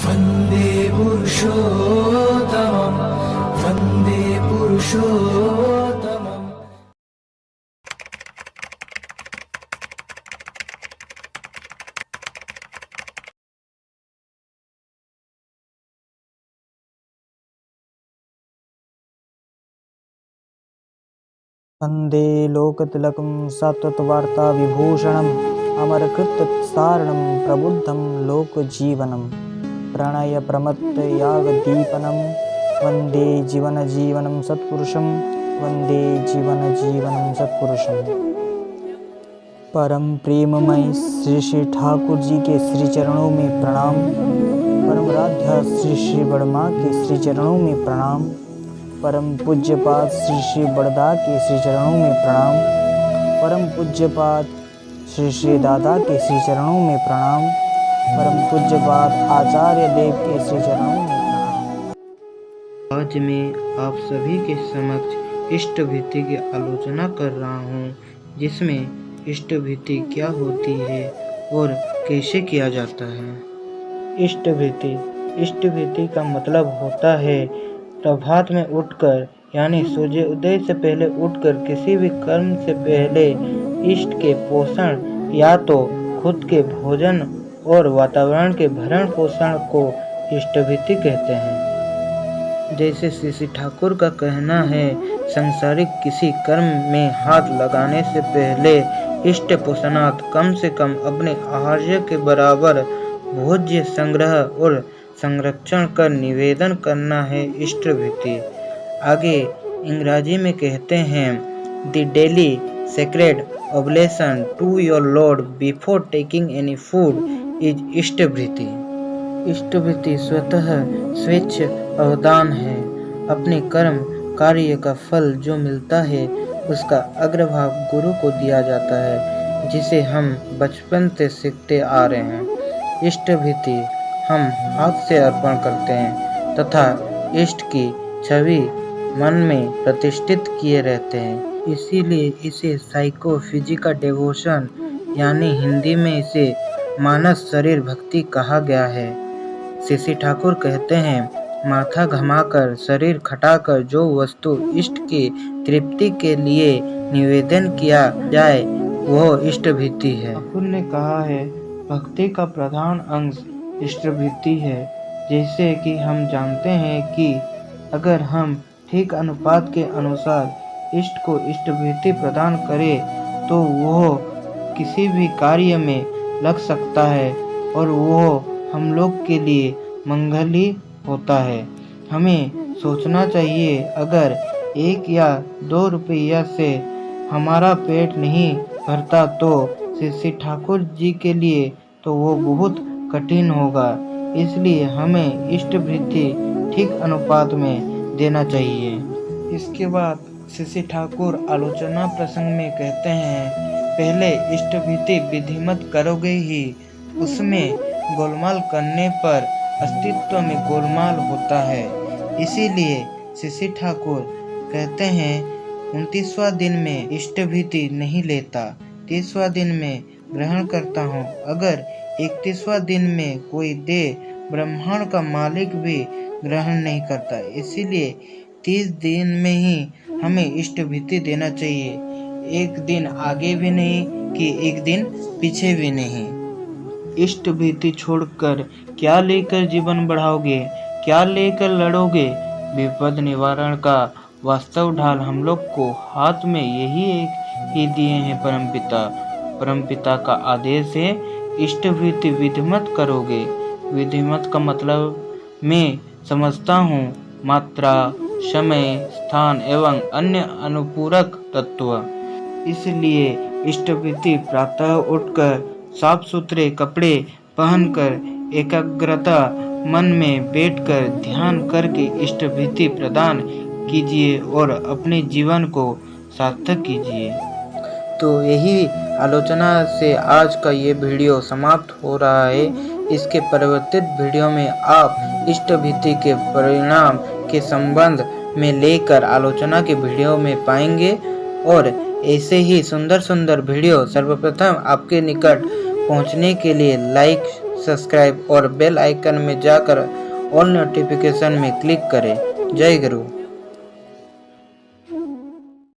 वन्दे पुरुषोत्तमं वन्दे पुरुषोत्तमम्। वन्दे लोकतिलकं सत्त्ववार्ता विभूषणम् अमरकृतसारणं प्रबुद्धं लोकजीवनं प्रणयप्रमत्तयागदीपनं वन्दे जीवनजीवनं सत्पुरुषं वन्दे जीवनजीवनं सत्पुरुषं। परम प्रेममय श्री श्री ठाकुर जी के श्री चरणों में प्रणाम। परम राध्या श्री श्री बड़मा के श्री चरणों में प्रणाम। परम पूज्यपाद श्री श्री बड़दा के श्री चरणों में प्रणाम। परम पूज्यपाद श्री श्री दादा के श्री चरणों में प्रणाम। परम पूज्यपाद आचार्य देव के श्री चरणों में प्रणाम। आज मैं आप सभी के समक्ष इष्ट भीति की आलोचना कर रहा हूँ, जिसमें इष्ट भीति क्या होती है और कैसे किया जाता है। इष्ट भीति का मतलब होता है प्रभात में उठकर यानी सूर्य उदय से पहले उठकर किसी भी कर्म से पहले इष्ट के पोषण या तो खुद के भोजन और वातावरण के भरण पोषण को इष्ट भीति कहते हैं। जैसे श्री ठाकुर का कहना है, सांसारिक किसी कर्म में हाथ लगाने से पहले इष्ट पोषणार्थ कम से कम अपने आहार्य के बराबर भोज्य संग्रह और संरक्षण कर निवेदन करना है इष्ट भीति। आगे अंग्रेजी में कहते हैं, the daily sacred oblation to your lord before taking any food is इष्ट भीति। इष्ट भीति स्वतः स्वेच्छ अवदान है। अपने कर्म कार्य का फल जो मिलता है उसका अग्रभाग गुरु को दिया जाता है, जिसे हम बचपन से सीखते आ रहे हैं। इष्ट भीति हम हाथ से अर्पण करते हैं तथा इष्ट की छवि मन में प्रतिष्ठित किए रहते हैं। इसीलिए इसे साइकोफिजिकल डिवोशन यानी हिंदी में इसे मानस शरीर भक्ति कहा गया है। श्री ठाकुर कहते हैं, माथा घमाकर शरीर खटाकर जो वस्तु इष्ट की तृप्ति के लिए निवेदन किया जाए वह इष्ट भीति है। ठाकुर ने कहा है, भक्ति का प्रधान अंग इष्ट भीति है। जैसे कि हम जानते हैं कि अगर हम ठीक अनुपात के अनुसार इष्ट को इष्ट भीति प्रदान करें तो वह किसी भी कार्य में लग सकता है और वह हम लोग के लिए मंगली होता है। हमें सोचना चाहिए, अगर 1 या 2 रुपया से हमारा पेट नहीं भरता तो श्री ठाकुर जी के लिए तो वो बहुत कठिन होगा। इसलिए हमें इष्ट भीति ठीक अनुपात में देना चाहिए। इसके बाद श्री ठाकुर आलोचना प्रसंग में कहते हैं, पहले इष्ट भीति विधिमत करोगे ही उसमें गोलमाल करने पर अस्तित्व में गोलमाल होता है। इसीलिए श्री ठाकुर कहते हैं, 29वां दिन में इष्ट भीति नहीं लेता, 30वां दिन में ग्रहण करता हूँ। अगर 31वां दिन में कोई दे ब्रह्मांड का मालिक भी ग्रहण नहीं करता। इसीलिए 30 दिन में ही हमें इष्ट भीति देना चाहिए, एक दिन आगे भी नहीं कि एक दिन पीछे भी नहीं। इष्ट भीति छोड़कर क्या लेकर जीवन बढ़ाओगे, क्या लेकर लड़ोगे। विपद निवारण का वास्तव ढाल हम लोग को हाथ में यही एक ही दिए हैं परमपिता का आदेश है, इष्ट भीति विधिमत करोगे। विधिमत का मतलब मैं समझता हूँ मात्रा, समय, स्थान एवं अन्य अनुपूरक तत्व। इसलिए इष्ट भीति प्रातः उठकर साफ सुथरे कपड़े पहनकर एकाग्रता मन में बैठकर ध्यान करके इष्ट भीति प्रदान कीजिए और अपने जीवन को सार्थक कीजिए। तो यही आलोचना से आज का ये वीडियो समाप्त हो रहा है। इसके परिवर्तित वीडियो में आप इष्ट भीति के परिणाम के संबंध में लेकर आलोचना के वीडियो में पाएंगे और ऐसे ही सुंदर सुंदर वीडियो सर्वप्रथम आपके निकट पहुंचने के लिए लाइक सब्सक्राइब और बेल आइकन में जाकर ऑल नोटिफिकेशन में क्लिक करें। जय गुरु।